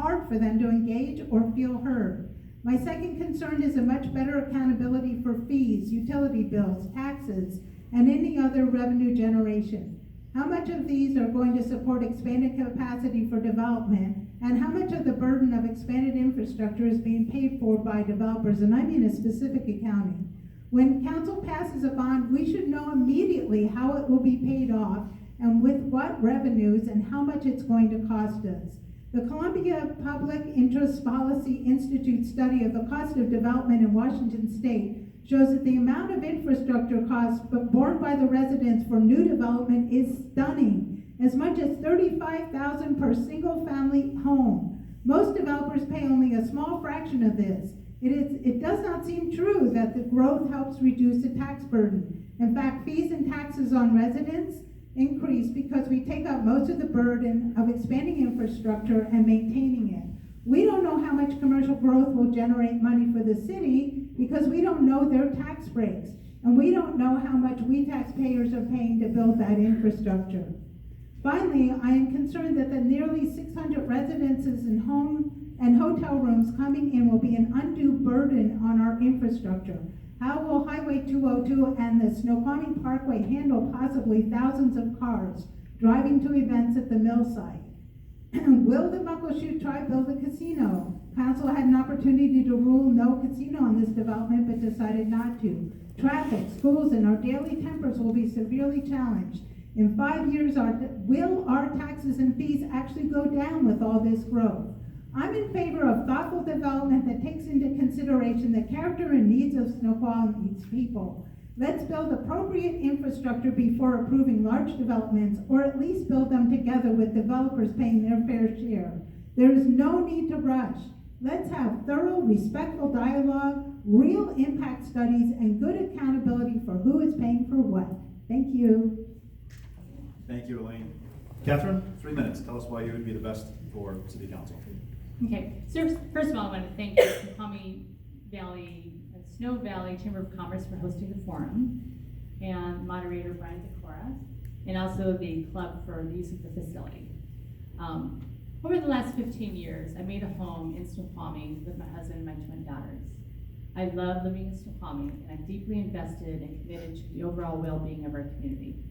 hard for them to engage or feel heard. My second concern is a much better accountability for fees, utility bills, taxes, and any other revenue generation. How much of these are going to support expanded capacity for development, and how much of the burden of expanded infrastructure is being paid for by developers, and I mean a specific accounting. When council passes a bond, we should know immediately how it will be paid off and with what revenues and how much it's going to cost us. The Columbia Public Interest Policy Institute study of the cost of development in Washington State shows that the amount of infrastructure costs borne by the residents for new development is stunning, as much as $35,000 per single-family home. Most developers pay only a small fraction of this. It does not seem true that the growth helps reduce the tax burden. In fact, fees and taxes on residents increase because we take up most of the burden of expanding infrastructure and maintaining it. We don't know how much commercial growth will generate money for the city because we don't know their tax breaks, and we don't know how much we taxpayers are paying to build that infrastructure. Finally, I am concerned that the nearly 600 residences and home and hotel rooms coming in will be an undue burden on our infrastructure. How will Highway 202 and the Snoqualmie Parkway handle possibly thousands of cars driving to events at the mill site? Will the Muckleshoot tribe build a casino? Council had an opportunity to rule no casino on this development, but decided not to. Traffic, schools, and our daily tempers will be severely challenged. In 5 years, will our taxes and fees actually go down with all this growth? I'm in favor of thoughtful development that takes into consideration the character and needs of Snoqualmie's people. Let's build appropriate infrastructure before approving large developments, or at least build them together with developers paying their fair share. There is no need to rush. Let's have thorough, respectful dialogue, real impact studies, and good accountability for who is paying for what. Thank you. Thank you, Elaine. Catherine, 3 minutes. Tell us why you would be the best for City Council. Okay, so first of all, I want to thank the Snoqualmie Valley, Snow Valley Chamber of Commerce for hosting the forum, and moderator Brian Decora, and also the club for the use of the facility. Over the last 15 years, I made a home in Snoqualmie with my husband and my twin daughters. I love living in Snoqualmie, and I'm deeply invested and committed to the overall well-being of our community.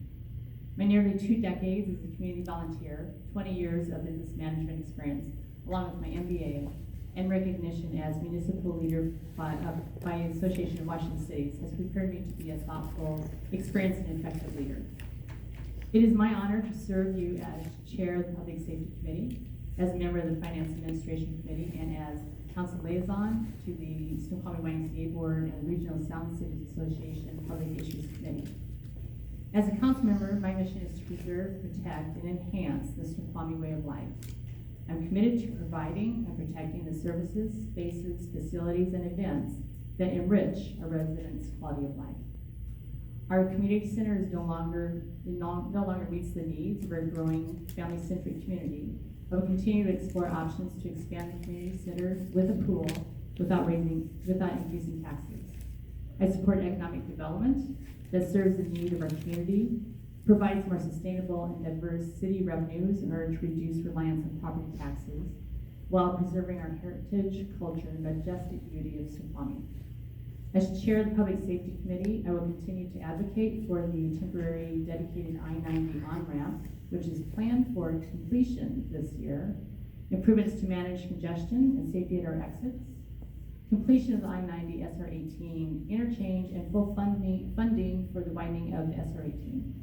My nearly 2 decades as a community volunteer, 20 years of business management experience, along with my MBA, and recognition as municipal leader by Association of Washington Cities has prepared me to be a thoughtful, experienced, and effective leader. It is my honor to serve you as chair of the Public Safety Committee, as a member of the Finance Administration Committee, and as council liaison to the Snoqualmie YMCA Board and the Regional Sound Cities Association Public Issues Committee. As a council member, my mission is to preserve, protect, and enhance the Snoqualmie way of life. I'm committed to providing and protecting the services, spaces, facilities, and events that enrich our residents' quality of life. Our community center is no longer meets the needs of our growing family-centric community, but will continue to explore options to expand the community center with a pool without increasing taxes. I support economic development that serves the need of our community, provides more sustainable and diverse city revenues in order to reduce reliance on property taxes, while preserving our heritage, culture, and majestic beauty of Snoqualmie. As chair of the Public Safety Committee, I will continue to advocate for the temporary dedicated I-90 on-ramp, which is planned for completion this year, improvements to manage congestion and safety at our exits, completion of the I-90 SR-18 interchange, and full funding for the widening of SR-18.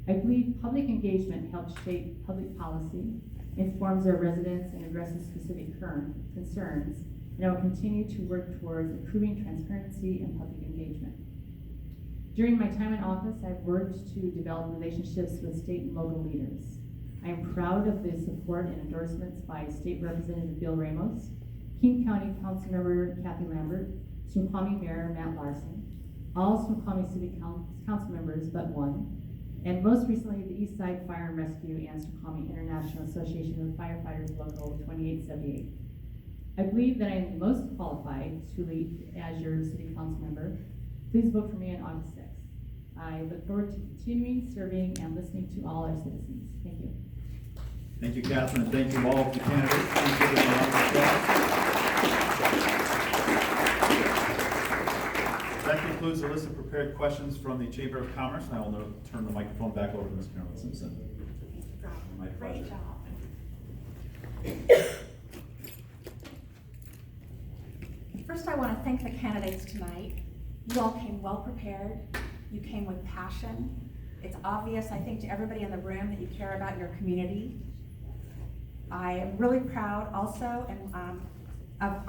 I believe public engagement helps shape public policy, informs our residents, and addresses specific concerns, and I will continue to work towards improving transparency and public engagement. During my time in office, I've worked to develop relationships with state and local leaders. I am proud of the support and endorsements by State Representative Bill Ramos, King County Councilmember Kathy Lambert, Snoqualmie Mayor Matt Larson, all Snoqualmie City Council members but one, and most recently the East Side Fire and Rescue and Snoqualmie International Association of Firefighters Local 2878. I believe that I am the most qualified to lead as your city council member. Please vote for me on August 6th. I look forward to continuing serving and listening to all our citizens. Thank you. Thank you, Catherine, and thank you all of the candidates. Thank you, everyone. concludes the list of prepared questions from the Chamber of Commerce, and I will now turn the microphone back over to Ms. Carolyn Simpson. My pleasure. Great job. First, I want to thank the candidates tonight. You all came well prepared. You came with passion. It's obvious, I think, to everybody in the room that you care about your community. I am really proud also of our